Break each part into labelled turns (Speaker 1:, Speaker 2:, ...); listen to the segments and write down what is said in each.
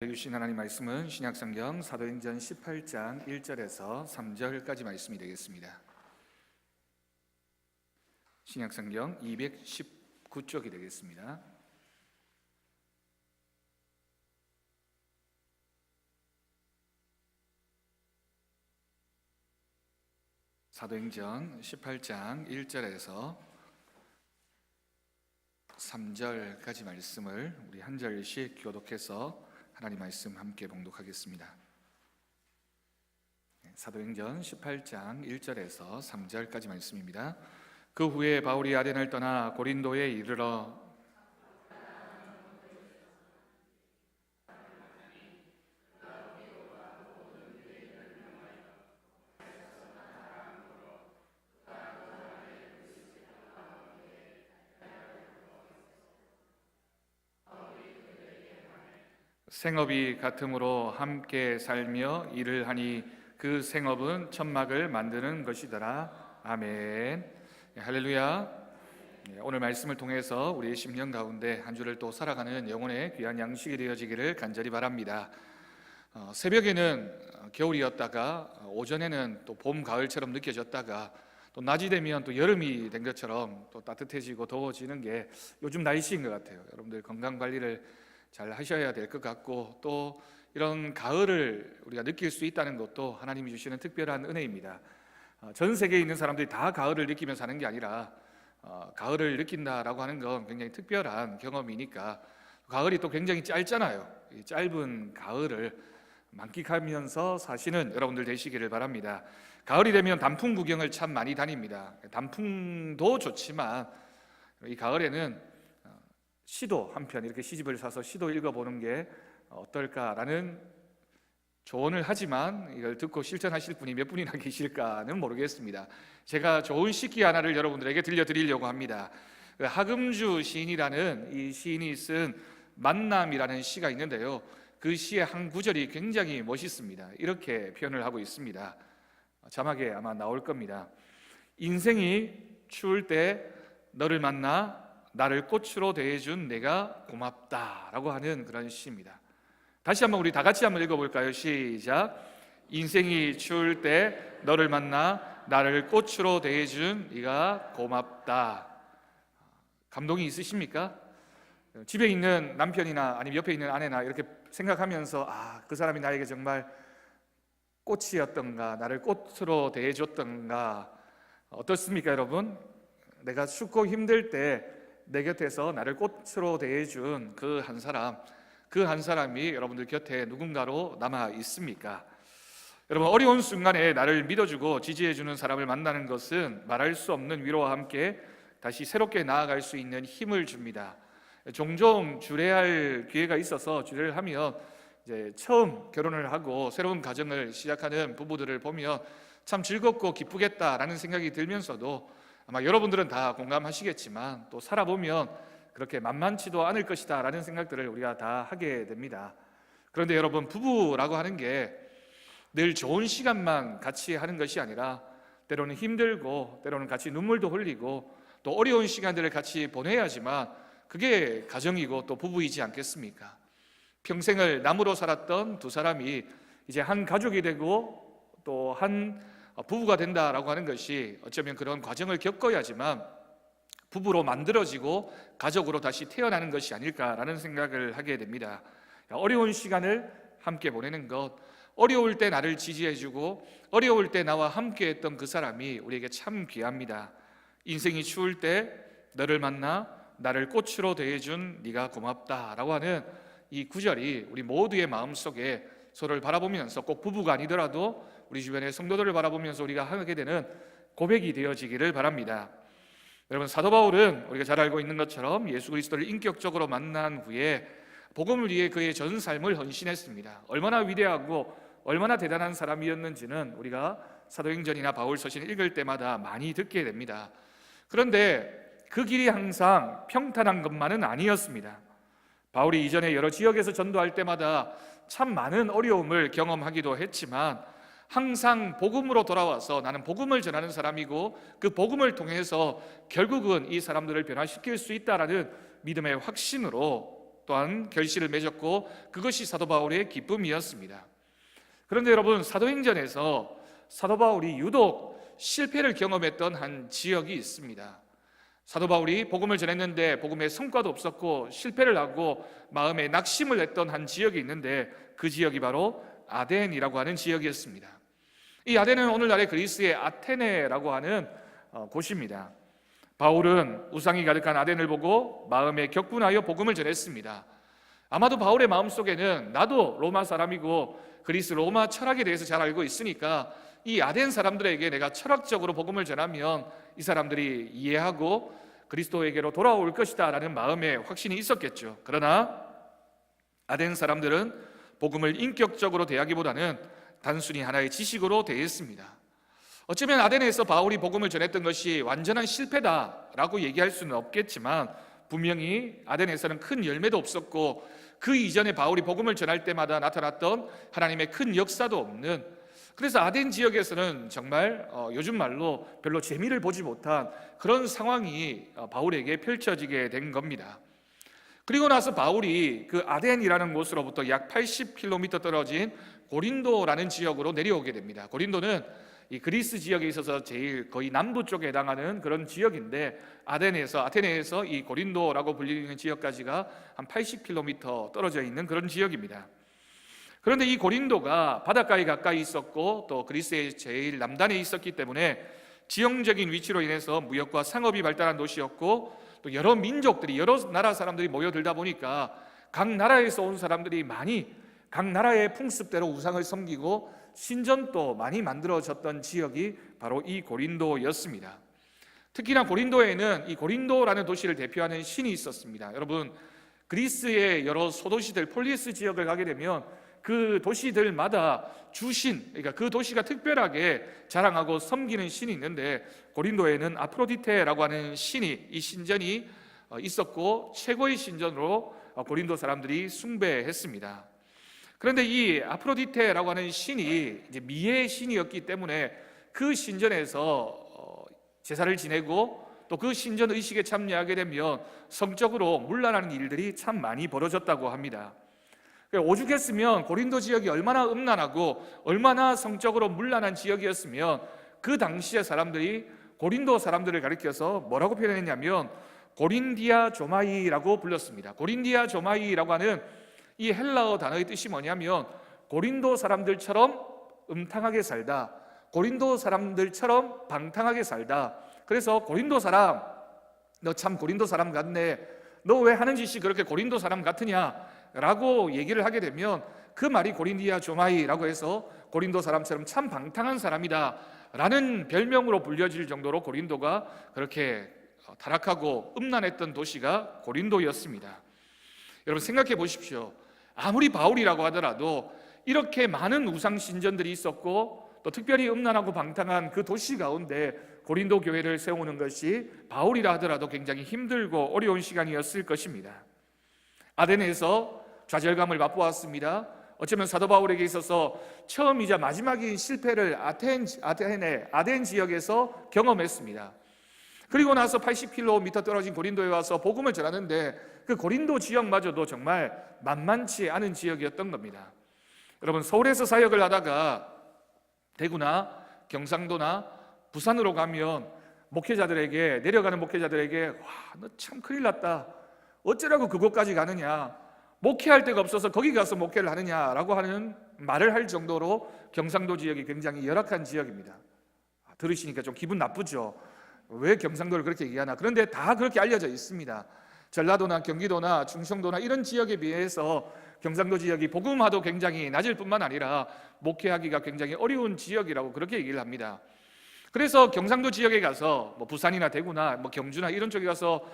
Speaker 1: 주신 하나님 말씀은 신약성경 사도행전 18장 1절에서 3절까지 말씀이 되겠습니다. 신약성경 219쪽이 되겠습니다. 사도행전 18장 1절에서 3절까지 말씀을 우리 한 절씩 교독해서 하나님 말씀 함께 봉독하겠습니다. 사도행전 18장 1절에서 3절까지 말씀입니다. 그 후에 바울이 아덴을 떠나 고린도에 이르러 생업이 같음으로 함께 살며 일을 하니 그 생업은 천막을 만드는 것이더라. 아멘. 할렐루야. 오늘 말씀을 통해서 우리의 심령 가운데 한 주를 또 살아가는 영혼의 귀한 양식이 되어지기를 간절히 바랍니다. 새벽에는 겨울이었다가 오전에는 또 봄, 가을처럼 느껴졌다가 또 낮이 되면 또 여름이 된 것처럼 또 따뜻해지고 더워지는 게 요즘 날씨인 것 같아요. 여러분들 건강 관리를 잘 하셔야 될 것 같고, 또 이런 가을을 우리가 느낄 수 있다는 것도 하나님이 주시는 특별한 은혜입니다. 전 세계에 있는 사람들이 다 가을을 느끼며 사는 게 아니라 가을을 느낀다라고 하는 건 굉장히 특별한 경험이니까, 가을이 또 굉장히 짧잖아요. 이 짧은 가을을 만끽하면서 사시는 여러분들 되시기를 바랍니다. 가을이 되면 단풍 구경을 참 많이 다닙니다. 단풍도 좋지만 이 가을에는 시도 한 편, 이렇게 시집을 사서 시도 읽어보는 게 어떨까라는 조언을 하지만 이걸 듣고 실천하실 분이 몇 분이나 계실까는 모르겠습니다. 제가 좋은 시기 하나를 여러분들에게 들려드리려고 합니다. 하금주 시인이라는 이 시인이 쓴 만남이라는 시가 있는데요, 그 시의 한 구절이 굉장히 멋있습니다. 이렇게 표현을 하고 있습니다. 자막에 아마 나올 겁니다. 인생이 추울 때 너를 만나 나를 꽃으로 대해준 내가 고맙다라고 하는 그런 시입니다. 다시 한번 우리 다 같이 한번 읽어볼까요? 시작. 인생이 추울 때 너를 만나 나를 꽃으로 대해준 네가 고맙다. 감동이 있으십니까? 집에 있는 남편이나 아니면 옆에 있는 아내나 이렇게 생각하면서 그 사람이 나에게 정말 꽃이었던가, 나를 꽃으로 대해줬던가, 어떻습니까 여러분? 내가 춥고 힘들 때 내 곁에서 나를 꽃으로 대해준 그 한 사람이 여러분들 곁에 누군가로 남아 있습니까? 여러분, 어려운 순간에 나를 믿어주고 지지해주는 사람을 만나는 것은 말할 수 없는 위로와 함께 다시 새롭게 나아갈 수 있는 힘을 줍니다. 종종 주례할 기회가 있어서 주례를 하면 이제 처음 결혼을 하고 새로운 가정을 시작하는 부부들을 보면 참 즐겁고 기쁘겠다라는 생각이 들면서도 아마 여러분들은 다 공감하시겠지만 또 살아보면 그렇게 만만치도 않을 것이다 라는 생각들을 우리가 다 하게 됩니다. 그런데 여러분, 부부라고 하는 게 늘 좋은 시간만 같이 하는 것이 아니라 때로는 힘들고 때로는 같이 눈물도 흘리고 또 어려운 시간들을 같이 보내야지만 그게 가정이고 또 부부이지 않겠습니까? 평생을 남으로 살았던 두 사람이 이제 한 가족이 되고 또 한 부부가 된다라고 하는 것이 어쩌면 그런 과정을 겪어야지만 부부로 만들어지고 가족으로 다시 태어나는 것이 아닐까라는 생각을 하게 됩니다. 어려운 시간을 함께 보내는 것, 어려울 때 나를 지지해주고 어려울 때 나와 함께 했던 그 사람이 우리에게 참 귀합니다. 인생이 추울 때 너를 만나 나를 꽃으로 대해준 네가 고맙다라고 하는 이 구절이 우리 모두의 마음속에 서로를 바라보면서, 꼭 부부가 아니더라도 우리 주변의 성도들을 바라보면서 우리가 하게 되는 고백이 되어지기를 바랍니다. 여러분, 사도 바울은 우리가 잘 알고 있는 것처럼 예수 그리스도를 인격적으로 만난 후에 복음을 위해 그의 전 삶을 헌신했습니다. 얼마나 위대하고 얼마나 대단한 사람이었는지는 우리가 사도행전이나 바울서신을 읽을 때마다 많이 듣게 됩니다. 그런데 그 길이 항상 평탄한 것만은 아니었습니다. 바울이 이전에 여러 지역에서 전도할 때마다 참 많은 어려움을 경험하기도 했지만 항상 복음으로 돌아와서 나는 복음을 전하는 사람이고 그 복음을 통해서 결국은 이 사람들을 변화시킬 수 있다라는 믿음의 확신으로 또한 결실을 맺었고 그것이 사도 바울의 기쁨이었습니다. 그런데 여러분, 사도행전에서 사도 바울이 유독 실패를 경험했던 한 지역이 있습니다. 사도 바울이 복음을 전했는데 복음에 성과도 없었고 실패를 하고 마음에 낙심을 했던 한 지역이 있는데 그 지역이 바로 아덴이라고 하는 지역이었습니다. 이 아덴은 오늘날의 그리스의 아테네라고 하는 곳입니다. 바울은 우상이 가득한 아덴을 보고 마음에 격분하여 복음을 전했습니다. 아마도 바울의 마음속에는 나도 로마 사람이고 그리스 로마 철학에 대해서 잘 알고 있으니까 이 아덴 사람들에게 내가 철학적으로 복음을 전하면 이 사람들이 이해하고 그리스도에게로 돌아올 것이다 라는 마음의 확신이 있었겠죠. 그러나 아덴 사람들은 복음을 인격적으로 대하기보다는 단순히 하나의 지식으로 대했습니다. 어쩌면 아덴에서 바울이 복음을 전했던 것이 완전한 실패다라고 얘기할 수는 없겠지만 분명히 아덴에서는 큰 열매도 없었고 그 이전에 바울이 복음을 전할 때마다 나타났던 하나님의 큰 역사도 없는, 그래서 아덴 지역에서는 정말 요즘 말로 별로 재미를 보지 못한 그런 상황이 바울에게 펼쳐지게 된 겁니다. 그리고 나서 바울이 그 아덴이라는 곳으로부터 약 80km 떨어진 고린도라는 지역으로 내려오게 됩니다. 고린도는 이 그리스 지역에 있어서 제일 거의 남부 쪽에 해당하는 그런 지역인데 아테네에서 이 고린도라고 불리는 지역까지가 한 80km 떨어져 있는 그런 지역입니다. 그런데 이 고린도가 바닷가에 가까이 있었고 또 그리스의 제일 남단에 있었기 때문에 지형적인 위치로 인해서 무역과 상업이 발달한 도시였고 또 여러 민족들이, 여러 나라 사람들이 모여들다 보니까 각 나라에서 온 사람들이 많이 각 나라의 풍습대로 우상을 섬기고 신전도 많이 만들어졌던 지역이 바로 이 고린도였습니다. 특히나 고린도에는 이 고린도라는 도시를 대표하는 신이 있었습니다. 여러분, 그리스의 여러 소도시들, 폴리스 지역을 가게 되면 그 도시들마다 주신, 그러니까 그 도시가 특별하게 자랑하고 섬기는 신이 있는데 고린도에는 아프로디테라고 하는 신이, 이 신전이 있었고 최고의 신전으로 고린도 사람들이 숭배했습니다. 그런데 이 아프로디테라고 하는 신이 이제 미의 신이었기 때문에 그 신전에서 제사를 지내고 또 그 신전 의식에 참여하게 되면 성적으로 문란하는 일들이 참 많이 벌어졌다고 합니다. 오죽했으면 고린도 지역이 얼마나 음란하고 얼마나 성적으로 문란한 지역이었으면 그 당시의 사람들이 고린도 사람들을 가리켜서 뭐라고 표현했냐면 고린디아 조마이라고 불렀습니다. 고린디아 조마이라고 하는 이 헬라어 단어의 뜻이 뭐냐면 고린도 사람들처럼 음탕하게 살다, 고린도 사람들처럼 방탕하게 살다. 그래서 고린도 사람, 너 참 고린도 사람 같네, 너 왜 하는 짓이 그렇게 고린도 사람 같으냐 라고 얘기를 하게 되면 그 말이 고린디아 조마이라고 해서 고린도 사람처럼 참 방탕한 사람이다 라는 별명으로 불려질 정도로 고린도가 그렇게 타락하고 음란했던 도시가 고린도였습니다. 여러분 생각해 보십시오. 아무리 바울이라고 하더라도 이렇게 많은 우상 신전들이 있었고 또 특별히 음란하고 방탕한 그 도시 가운데 고린도 교회를 세우는 것이 바울이라 하더라도 굉장히 힘들고 어려운 시간이었을 것입니다. 아덴에서 좌절감을 맛보았습니다. 어쩌면 사도 바울에게 있어서 처음이자 마지막인 실패를 아덴 지역에서 경험했습니다. 그리고 나서 80km 떨어진 고린도에 와서 복음을 전하는데 그 고린도 지역마저도 정말 만만치 않은 지역이었던 겁니다. 여러분, 서울에서 사역을 하다가 대구나 경상도나 부산으로 가면 목회자들에게, 내려가는 목회자들에게 와, 너 참 큰일 났다, 어쩌라고 그곳까지 가느냐, 목회할 데가 없어서 거기 가서 목회를 하느냐라고 하는 말을 할 정도로 경상도 지역이 굉장히 열악한 지역입니다. 들으시니까 좀 기분 나쁘죠. 왜 경상도를 그렇게 얘기하나. 그런데 다 그렇게 알려져 있습니다. 전라도나 경기도나 충청도나 이런 지역에 비해서 경상도 지역이 복음화도 굉장히 낮을 뿐만 아니라 목회하기가 굉장히 어려운 지역이라고 그렇게 얘기를 합니다. 그래서 경상도 지역에 가서 부산이나 대구나 경주나 이런 쪽에 가서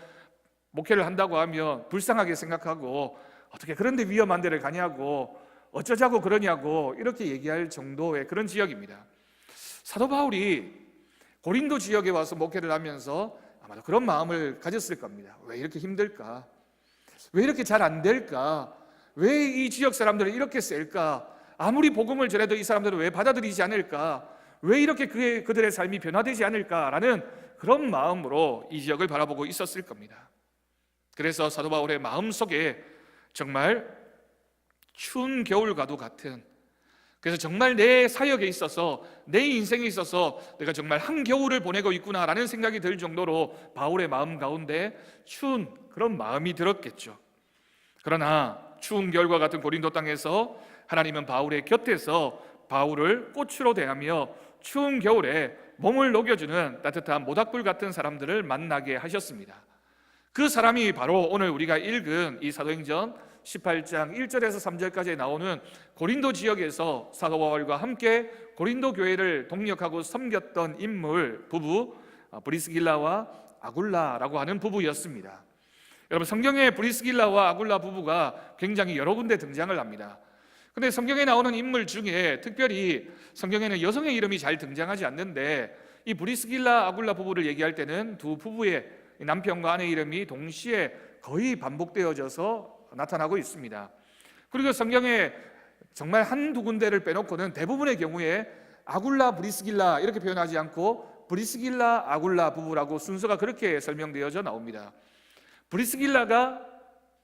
Speaker 1: 목회를 한다고 하면 불쌍하게 생각하고 어떻게 그런데 위험한 데를 가냐고, 어쩌자고 그러냐고 이렇게 얘기할 정도의 그런 지역입니다. 사도 바울이 고린도 지역에 와서 목회를 하면서 아마도 그런 마음을 가졌을 겁니다. 왜 이렇게 힘들까? 왜 이렇게 잘 안 될까? 왜 이 지역 사람들은 이렇게 셀까? 아무리 복음을 전해도 이 사람들은 왜 받아들이지 않을까? 왜 이렇게 그들의 삶이 변화되지 않을까라는 그런 마음으로 이 지역을 바라보고 있었을 겁니다. 그래서 사도 바울의 마음속에 정말 추운 겨울과도 같은, 그래서 정말 내 사역에 있어서, 내 인생에 있어서 내가 정말 한겨울을 보내고 있구나라는 생각이 들 정도로 바울의 마음 가운데 추운 그런 마음이 들었겠죠. 그러나 추운 겨울과 같은 고린도 땅에서 하나님은 바울의 곁에서 바울을 꽃으로 대하며 추운 겨울에 몸을 녹여주는 따뜻한 모닥불 같은 사람들을 만나게 하셨습니다. 그 사람이 바로 오늘 우리가 읽은 이 사도행전 18장 1절에서 3절까지 나오는 고린도 지역에서 사도 바울과 함께 고린도 교회를 동력하고 섬겼던 인물 부부 브리스길라와 아굴라라고 하는 부부였습니다. 여러분, 성경에 브리스길라와 아굴라 부부가 굉장히 여러 군데 등장을 합니다. 근데 성경에 나오는 인물 중에 특별히 성경에는 여성의 이름이 잘 등장하지 않는데, 이 브리스길라 아굴라 부부를 얘기할 때는 두 부부의 남편과 아내 이름이 동시에 거의 반복되어져서 나타나고 있습니다. 그리고 성경에 정말 한두 군데를 빼놓고는 대부분의 경우에 아굴라 브리스길라 이렇게 표현하지 않고 브리스길라 아굴라 부부라고 순서가 그렇게 설명되어져 나옵니다. 브리스길라가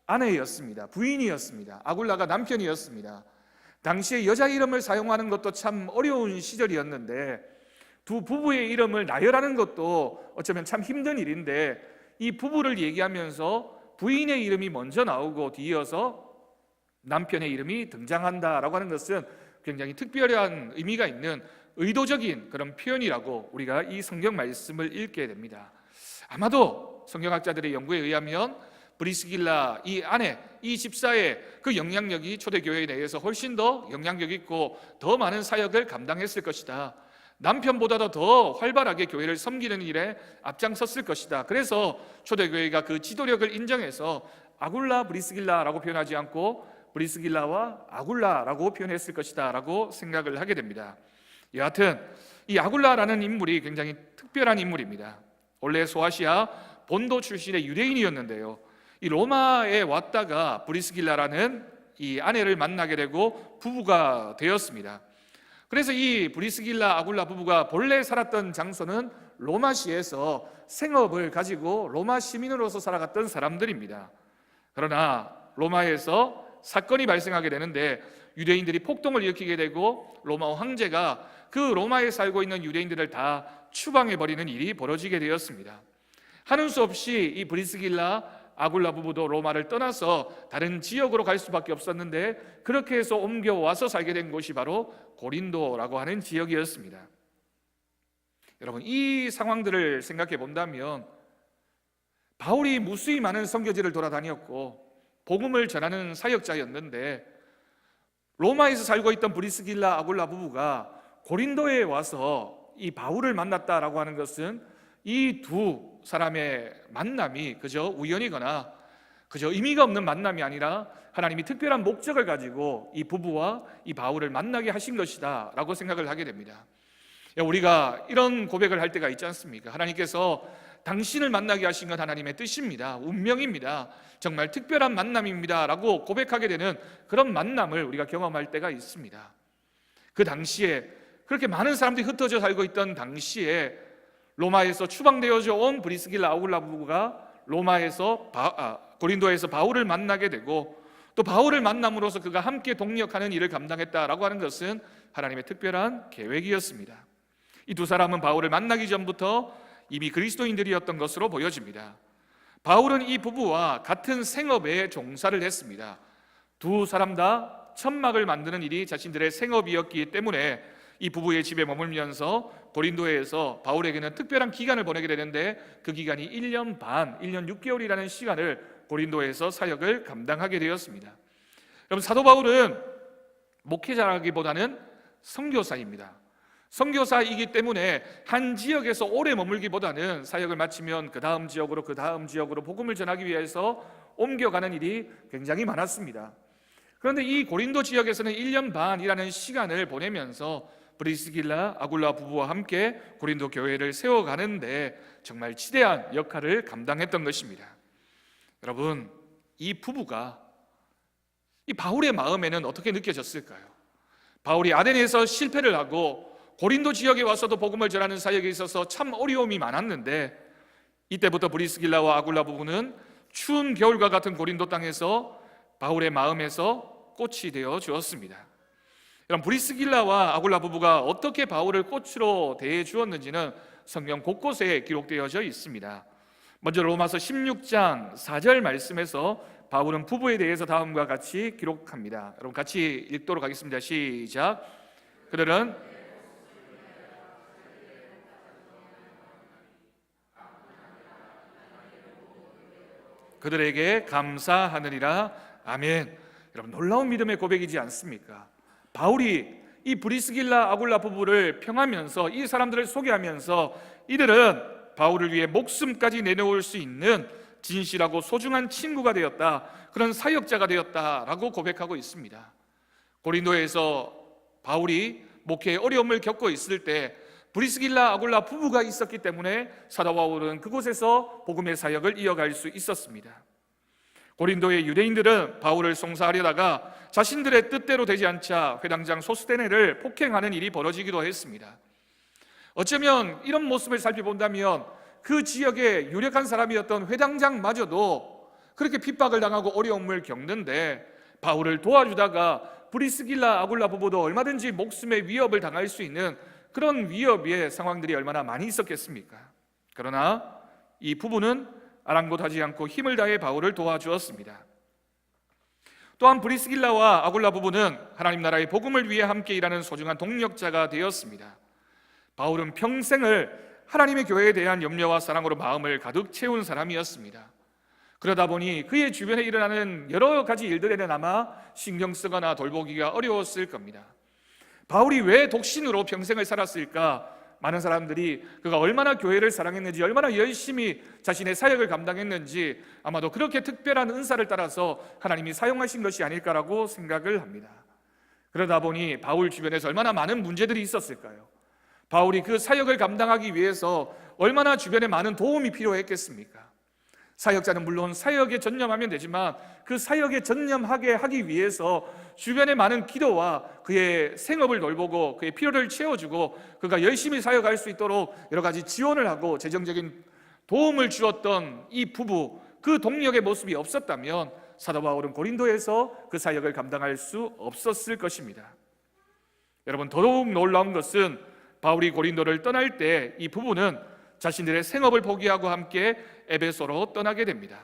Speaker 1: 아내였습니다. 부인이었습니다. 아굴라가 남편이었습니다. 당시에 여자 이름을 사용하는 것도 참 어려운 시절이었는데, 두 부부의 이름을 나열하는 것도 어쩌면 참 힘든 일인데, 이 부부를 얘기하면서 부인의 이름이 먼저 나오고 뒤이어서 남편의 이름이 등장한다라고 하는 것은 굉장히 특별한 의미가 있는 의도적인 그런 표현이라고 우리가 이 성경 말씀을 읽게 됩니다. 아마도 성경학자들의 연구에 의하면 브리스길라 이 아내, 이 집사의 그 영향력이 초대교회 내에서 훨씬 더 영향력 있고 더 많은 사역을 감당했을 것이다. 남편보다도 더 활발하게 교회를 섬기는 일에 앞장섰을 것이다. 그래서 초대교회가 그 지도력을 인정해서 아굴라 브리스길라라고 표현하지 않고 브리스길라와 아굴라라고 표현했을 것이다 라고 생각을 하게 됩니다. 여하튼 이 아굴라라는 인물이 굉장히 특별한 인물입니다. 원래 소아시아 본도 출신의 유대인이었는데요, 이 로마에 왔다가 브리스길라라는 이 아내를 만나게 되고 부부가 되었습니다. 그래서 이 브리스길라 아굴라 부부가 본래 살았던 장소는 로마시에서 생업을 가지고 로마 시민으로서 살아갔던 사람들입니다. 그러나 로마에서 사건이 발생하게 되는데 유대인들이 폭동을 일으키게 되고 로마 황제가 그 로마에 살고 있는 유대인들을 다 추방해버리는 일이 벌어지게 되었습니다. 하는 수 없이 이 브리스길라 아굴라 부부도 로마를 떠나서 다른 지역으로 갈 수밖에 없었는데, 그렇게 해서 옮겨와서 살게 된 곳이 바로 고린도라고 하는 지역이었습니다. 여러분, 이 상황들을 생각해 본다면 바울이 무수히 많은 선교지를 돌아다녔고 복음을 전하는 사역자였는데, 로마에서 살고 있던 브리스길라 아굴라 부부가 고린도에 와서 이 바울을 만났다라고 하는 것은 이 두 사람의 만남이 그저 우연이거나 그저 의미가 없는 만남이 아니라 하나님이 특별한 목적을 가지고 이 부부와 이 바울을 만나게 하신 것이다 라고 생각을 하게 됩니다. 우리가 이런 고백을 할 때가 있지 않습니까? 하나님께서 당신을 만나게 하신 건 하나님의 뜻입니다. 운명입니다. 정말 특별한 만남입니다 라고 고백하게 되는 그런 만남을 우리가 경험할 때가 있습니다. 그 당시에 그렇게 많은 사람들이 흩어져 살고 있던 당시에 로마에서 추방되어져 온 브리스길라 아굴라 부부가 로마에서 고린도에서 바울을 만나게 되고, 또 바울을 만남으로써 그가 함께 동력하는 일을 감당했다라고 하는 것은 하나님의 특별한 계획이었습니다. 이 두 사람은 바울을 만나기 전부터 이미 그리스도인들이었던 것으로 보여집니다. 바울은 이 부부와 같은 생업에 종사를 했습니다. 두 사람 다 천막을 만드는 일이 자신들의 생업이었기 때문에 이 부부의 집에 머물면서 고린도에서 바울에게는 특별한 기간을 보내게 되는데, 그 기간이 1년 반, 1년 6개월이라는 시간을 고린도에서 사역을 감당하게 되었습니다. 여러분, 사도 바울은 목회자라기보다는 선교사입니다. 선교사이기 때문에 한 지역에서 오래 머물기보다는 사역을 마치면 그 다음 지역으로 복음을 전하기 위해서 옮겨가는 일이 굉장히 많았습니다. 그런데 이 고린도 지역에서는 1년 반이라는 시간을 보내면서 브리스길라 아굴라 부부와 함께 고린도 교회를 세워가는데 정말 지대한 역할을 감당했던 것입니다. 여러분, 이 부부가 이 바울의 마음에는 어떻게 느껴졌을까요? 바울이 아덴에서 실패를 하고 고린도 지역에 와서도 복음을 전하는 사역에 있어서 참 어려움이 많았는데, 이때부터 브리스길라와 아굴라 부부는 추운 겨울과 같은 고린도 땅에서 바울의 마음에서 꽃이 되어 주었습니다. 여러분, 브리스길라와 아굴라 부부가 어떻게 바울을 꽃으로 대해 주었는지는 성경 곳곳에 기록되어져 있습니다. 먼저 로마서 16장 4절 말씀에서 바울은 부부에 대해서 다음과 같이 기록합니다. 여러분 같이 읽도록 하겠습니다. 시작. 그들에게 감사하느니라. 아멘. 여러분, 놀라운 믿음의 고백이지 않습니까? 바울이 이 브리스길라 아굴라 부부를 평하면서 이 사람들을 소개하면서 이들은 바울을 위해 목숨까지 내놓을 수 있는 진실하고 소중한 친구가 되었다, 그런 사역자가 되었다라고 고백하고 있습니다. 고린도에서 바울이 목회에 어려움을 겪고 있을 때 브리스길라 아굴라 부부가 있었기 때문에 사도 바울은 그곳에서 복음의 사역을 이어갈 수 있었습니다. 고린도의 유대인들은 바울을 송사하려다가 자신들의 뜻대로 되지 않자 회당장 소스테네를 폭행하는 일이 벌어지기도 했습니다. 어쩌면 이런 모습을 살펴본다면 그 지역의 유력한 사람이었던 회당장마저도 그렇게 핍박을 당하고 어려움을 겪는데, 바울을 도와주다가 브리스길라 아굴라 부부도 얼마든지 목숨의 위협을 당할 수 있는 그런 위협의 상황들이 얼마나 많이 있었겠습니까? 그러나 이 부부는 아랑곳하지 않고 힘을 다해 바울을 도와주었습니다. 또한 브리스길라와 아굴라 부부는 하나님 나라의 복음을 위해 함께 일하는 소중한 동력자가 되었습니다. 바울은 평생을 하나님의 교회에 대한 염려와 사랑으로 마음을 가득 채운 사람이었습니다. 그러다 보니 그의 주변에 일어나는 여러 가지 일들에는 아마 신경 쓰거나 돌보기가 어려웠을 겁니다. 바울이 왜 독신으로 평생을 살았을까? 많은 사람들이 그가 얼마나 교회를 사랑했는지, 얼마나 열심히 자신의 사역을 감당했는지, 아마도 그렇게 특별한 은사를 따라서 하나님이 사용하신 것이 아닐까라고 생각을 합니다. 그러다 보니 바울 주변에서 얼마나 많은 문제들이 있었을까요? 바울이 그 사역을 감당하기 위해서 얼마나 주변에 많은 도움이 필요했겠습니까? 사역자는 물론 사역에 전념하면 되지만 그 사역에 전념하게 하기 위해서 주변의 많은 기도와 그의 생업을 돌보고 그의 필요를 채워주고 그가 열심히 사역할 수 있도록 여러 가지 지원을 하고 재정적인 도움을 주었던 이 부부, 그 동력의 모습이 없었다면 사도 바울은 고린도에서 그 사역을 감당할 수 없었을 것입니다. 여러분, 더더욱 놀라운 것은 바울이 고린도를 떠날 때 이 부부는 자신들의 생업을 포기하고 함께 에베소로 떠나게 됩니다.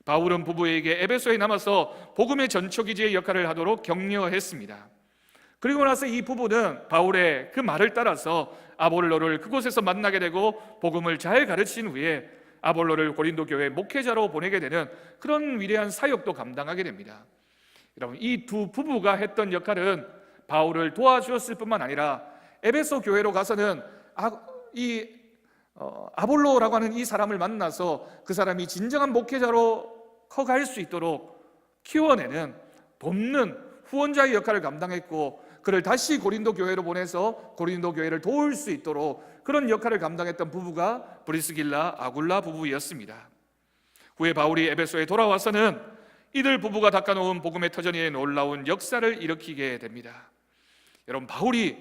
Speaker 1: 바울은 부부에게 에베소에 남아서 복음의 전초기지의 역할을 하도록 격려했습니다. 그리고 나서 이 부부는 바울의 그 말을 따라서 아볼로를 그곳에서 만나게 되고 복음을 잘 가르친 후에 아볼로를 고린도 교회 목회자로 보내게 되는 그런 위대한 사역도 감당하게 됩니다. 여러분, 이 두 부부가 했던 역할은 바울을 도와주었을 뿐만 아니라 에베소 교회로 가서는 아볼로라고 하는 이 사람을 만나서 그 사람이 진정한 목회자로 커갈 수 있도록 키워내는, 돕는 후원자의 역할을 감당했고, 그를 다시 고린도 교회로 보내서 고린도 교회를 도울 수 있도록 그런 역할을 감당했던 부부가 브리스길라 아굴라 부부였습니다. 후에 바울이 에베소에 돌아와서는 이들 부부가 닦아놓은 복음의 터전에 놀라운 역사를 일으키게 됩니다. 여러분, 바울이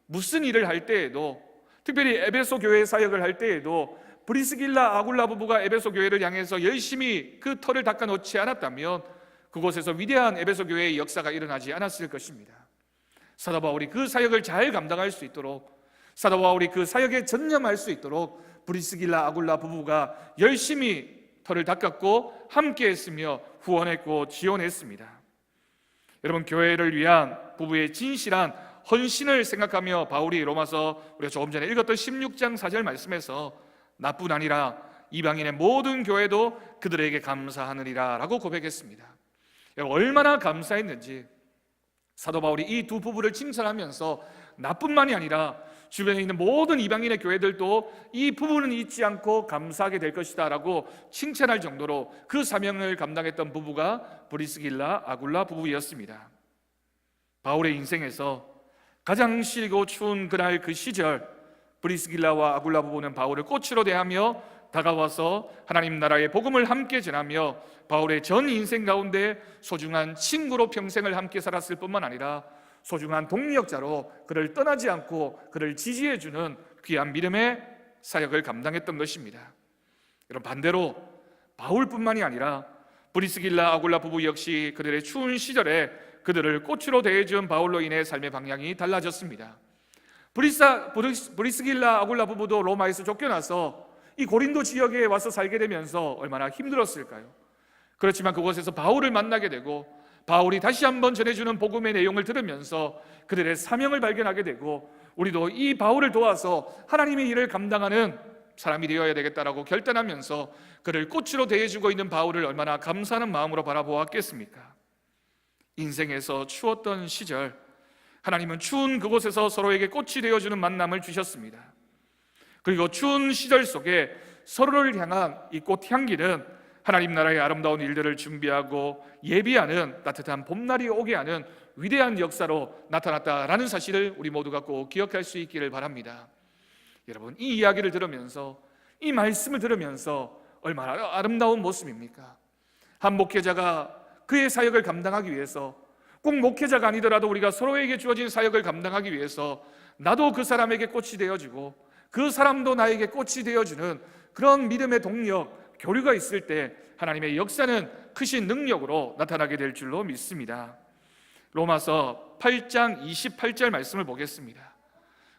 Speaker 1: 무슨 일을 할 때에도, 특별히 에베소 교회 사역을 할 때에도 브리스길라 아굴라 부부가 에베소 교회를 향해서 열심히 그 터를 닦아놓지 않았다면 그곳에서 위대한 에베소 교회의 역사가 일어나지 않았을 것입니다. 사도 바울이 그 사역을 잘 감당할 수 있도록, 사도 바울이 그 사역에 전념할 수 있도록 브리스길라 아굴라 부부가 열심히 터를 닦았고 함께 했으며 후원했고 지원했습니다. 여러분, 교회를 위한 부부의 진실한 헌신을 생각하며 바울이 로마서 우리가 조금 전에 읽었던 16장 4절 말씀에서 나뿐 아니라 이방인의 모든 교회도 그들에게 감사하느니라 라고 고백했습니다. 여러분, 얼마나 감사했는지 사도 바울이 이 두 부부를 칭찬하면서 나뿐만이 아니라 주변에 있는 모든 이방인의 교회들도 이 부부는 잊지 않고 감사하게 될 것이다 라고 칭찬할 정도로 그 사명을 감당했던 부부가 브리스길라 아굴라 부부였습니다. 바울의 인생에서 가장 시리고 추운 그날 그 시절, 브리스길라와 아굴라 부부는 바울을 꽃으로 대하며 다가와서 하나님 나라의 복음을 함께 전하며 바울의 전 인생 가운데 소중한 친구로 평생을 함께 살았을 뿐만 아니라 소중한 동력자로 그를 떠나지 않고 그를 지지해주는 귀한 믿음의 사역을 감당했던 것입니다. 여러분, 반대로 바울뿐만이 아니라 브리스길라 아굴라 부부 역시 그들의 추운 시절에 그들을 꽃으로 대해준 바울로 인해 삶의 방향이 달라졌습니다. 브리스길라 아굴라 부부도 로마에서 쫓겨나서 이 고린도 지역에 와서 살게 되면서 얼마나 힘들었을까요? 그렇지만 그곳에서 바울을 만나게 되고 바울이 다시 한번 전해주는 복음의 내용을 들으면서 그들의 사명을 발견하게 되고 우리도 이 바울을 도와서 하나님의 일을 감당하는 사람이 되어야 되겠다라고 결단하면서 그를 꽃으로 대해주고 있는 바울을 얼마나 감사하는 마음으로 바라보았겠습니까? 인생에서 추웠던 시절, 하나님은 추운 그곳에서 서로에게 꽃이 되어주는 만남을 주셨습니다. 그리고 추운 시절 속에 서로를 향한 이 꽃향기는 하나님 나라의 아름다운 일들을 준비하고 예비하는 따뜻한 봄날이 오게 하는 위대한 역사로 나타났다라는 사실을 우리 모두가 꼭 기억할 수 있기를 바랍니다. 여러분, 이 이야기를 들으면서, 이 말씀을 들으면서 얼마나 아름다운 모습입니까? 한 목회자가 그의 사역을 감당하기 위해서, 꼭 목회자가 아니더라도 우리가 서로에게 주어진 사역을 감당하기 위해서 나도 그 사람에게 꽃이 되어주고 그 사람도 나에게 꽃이 되어주는 그런 믿음의 동력, 교류가 있을 때 하나님의 역사는 크신 능력으로 나타나게 될 줄로 믿습니다. 로마서 8장 28절 말씀을 보겠습니다.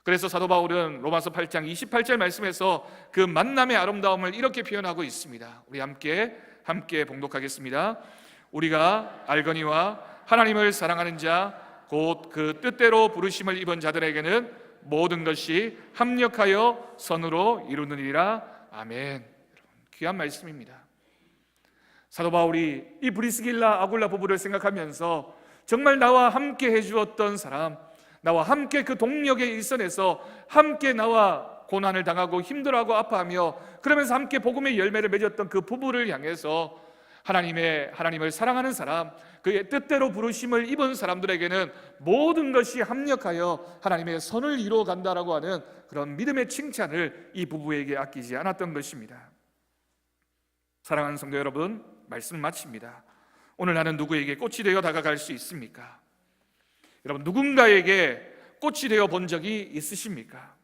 Speaker 1: 그래서 사도 바울은 로마서 8장 28절 말씀에서 그 만남의 아름다움을 이렇게 표현하고 있습니다. 우리 함께 봉독하겠습니다. 우리가 알거니와 하나님을 사랑하는 자 곧 그 뜻대로 부르심을 입은 자들에게는 모든 것이 합력하여 선으로 이루느니라. 아멘. 귀한 말씀입니다. 사도 바울이 이 브리스길라 아굴라 부부를 생각하면서 정말 나와 함께 해주었던 사람, 나와 함께 그 동력의 일선에서 함께 나와 고난을 당하고 힘들어하고 아파하며 그러면서 함께 복음의 열매를 맺었던 그 부부를 향해서 하나님을 사랑하는 사람, 그의 뜻대로 부르심을 입은 사람들에게는 모든 것이 합력하여 하나님의 선을 이루어 간다라고 하는 그런 믿음의 칭찬을 이 부부에게 아끼지 않았던 것입니다. 사랑하는 성도 여러분, 말씀을 마칩니다. 오늘 나는 누구에게 꽃이 되어 다가갈 수 있습니까? 여러분, 누군가에게 꽃이 되어 본 적이 있으십니까?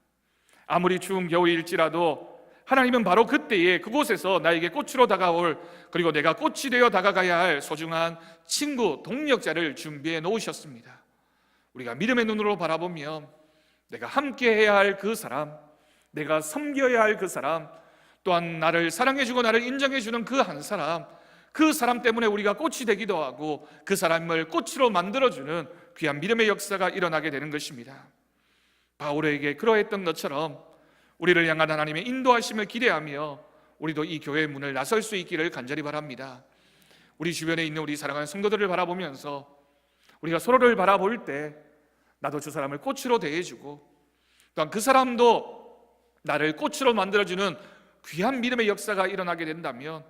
Speaker 1: 아무리 추운 겨울일지라도 하나님은 바로 그때에 그곳에서 나에게 꽃으로 다가올, 그리고 내가 꽃이 되어 다가가야 할 소중한 친구, 동력자를 준비해 놓으셨습니다. 우리가 믿음의 눈으로 바라보면 내가 함께 해야 할 그 사람, 내가 섬겨야 할 그 사람, 또한 나를 사랑해주고 나를 인정해주는 그 한 사람, 그 사람 때문에 우리가 꽃이 되기도 하고 그 사람을 꽃으로 만들어주는 귀한 믿음의 역사가 일어나게 되는 것입니다. 바울에게 그러했던 것처럼 우리를 향한 하나님의 인도하심을 기대하며 우리도 이 교회의 문을 나설 수 있기를 간절히 바랍니다. 우리 주변에 있는 우리 사랑하는 성도들을 바라보면서 우리가 서로를 바라볼 때 나도 저 사람을 꽃으로 대해주고 또한 그 사람도 나를 꽃으로 만들어주는 귀한 믿음의 역사가 일어나게 된다면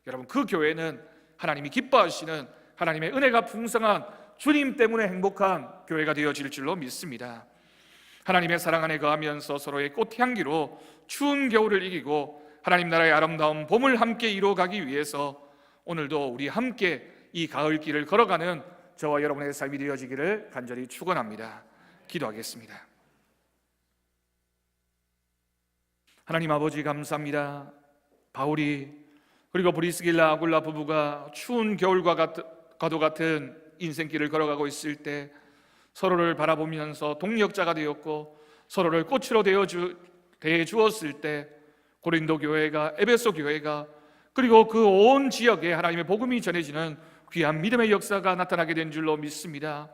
Speaker 1: 여러분, 그 교회는 하나님이 기뻐하시는 하나님의 은혜가 풍성한 주님 때문에 행복한 교회가 되어질 줄로 믿습니다. 하나님의 사랑 안에 거하면서 서로의 꽃향기로 추운 겨울을 이기고 하나님 나라의 아름다운 봄을 함께 이루어가기 위해서 오늘도 우리 함께 이 가을길을 걸어가는 저와 여러분의 삶이 되어지기를 간절히 축원합니다. 기도하겠습니다. 하나님 아버지, 감사합니다. 바울이 그리고 브리스길라 아굴라 부부가 추운 겨울과도 같은 인생길을 걸어가고 있을 때 서로를 바라보면서 동력자가 되었고 서로를 꽃으로 대해주었을 때 고린도 교회가, 에베소 교회가, 그리고 그 온 지역에 하나님의 복음이 전해지는 귀한 믿음의 역사가 나타나게 된 줄로 믿습니다.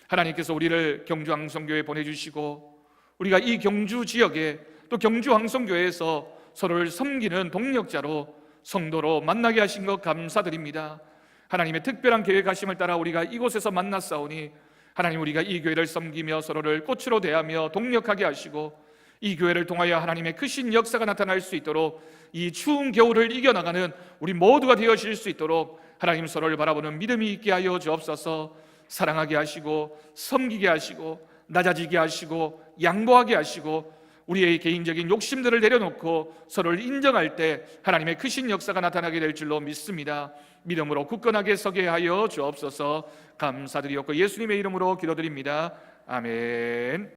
Speaker 1: 하나님께서 우리를 경주 항성교회에 보내주시고 우리가 이 경주 지역에 또 경주 항성교회에서 서로를 섬기는 동력자로, 성도로 만나게 하신 것 감사드립니다. 하나님의 특별한 계획하심을 따라 우리가 이곳에서 만났사오니 하나님, 우리가 이 교회를 섬기며 서로를 꽃으로 대하며 동력하게 하시고 이 교회를 통하여 하나님의 크신 역사가 나타날 수 있도록 이 추운 겨울을 이겨나가는 우리 모두가 되어질 수 있도록 하나님, 서로를 바라보는 믿음이 있게 하여 주옵소서. 사랑하게 하시고 섬기게 하시고 낮아지게 하시고 양보하게 하시고 우리의 개인적인 욕심들을 내려놓고 서로를 인정할 때 하나님의 크신 역사가 나타나게 될 줄로 믿습니다. 믿음으로 굳건하게 서게 하여 주옵소서. 감사드리옵고 예수님의 이름으로 기도드립니다. 아멘.